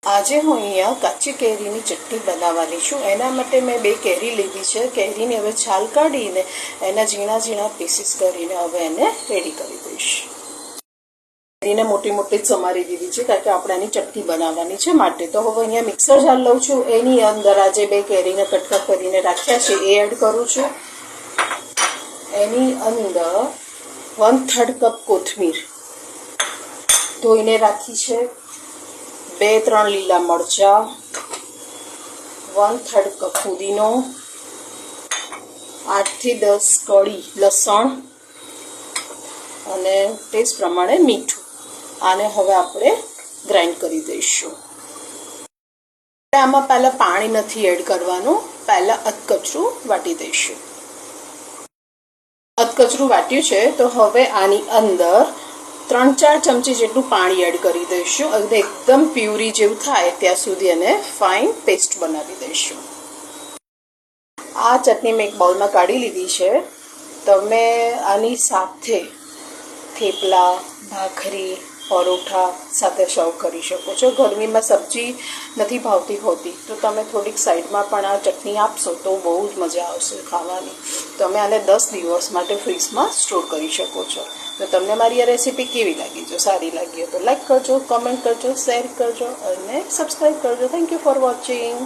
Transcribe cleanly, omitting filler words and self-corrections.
આજે હું અહીંયા કાચી કેરીની ચટણી બનાવવાની છું। એના માટે મેં 2 કેરી લીધી છે। કેરીને હવે છાલ કાઢીને એના ઝીણા ઝીણા પીસીસ કરીને હવે એને રેડી કરી દઈશ। કેરીને મોટી મોટી જ સમારી દીધી છે કારણ કે આપણે આની ચટણી બનાવવાની છે માટે। તો હવે અહીંયા મિક્સર જાર લઉં છું। એની અંદર આજે 2 કેરીને કટકા કરીને રાખ્યા છે એ એડ કરું છું। એની અંદર 1/3 કપ કોથમીર ધોઈને રાખી છે, 2-3 લીલા મરચા, 1/3 કપ પુદીનો, 8 થી 10 કળી લસણ અને ટેસ્ટ પ્રમાણે મીઠું। આને હવે આપણે ગ્રાઇન્ડ કરી દઈશું। આમાં પહેલાં પાણી નથી એડ કરવાનું, પહેલાં અધકચરું વાટી દઈશું। અધકચરું વાટ્યું છે તો હવે આની અંદર 3-4 ચમચી જેટલું પાણી એડ કરી દઈશું અને એકદમ પ્યુરી જેવું થાય ત્યાં સુધી એને ફાઇન પેસ્ટ બનાવી દઈશું। આ ચટણી મેં એક બાઉલમાં કાઢી લીધી છે। તમે આની સાથે થેપલા, ભાખરી, પરોઠા સાથે સર્વ કરી શકો છો। ગરમીમાં સબ્જી નથી ભાવતી હોતી તો તમે થોડીક સાઈડમાં પણ આ ચટણી આપશો તો બહુ જ મજા આવશે ખાવાની। તમે આને 10 દિવસ માટે ફ્રીઝમાં સ્ટોર કરી શકો છો। તો તમને મારી આ રેસીપી કેવી લાગી? જો સારી લાગી તો લાઈક કરજો, કમેન્ટ કરજો, શેર કરજો અને સબસ્ક્રાઈબ કરજો। Thank you for watching.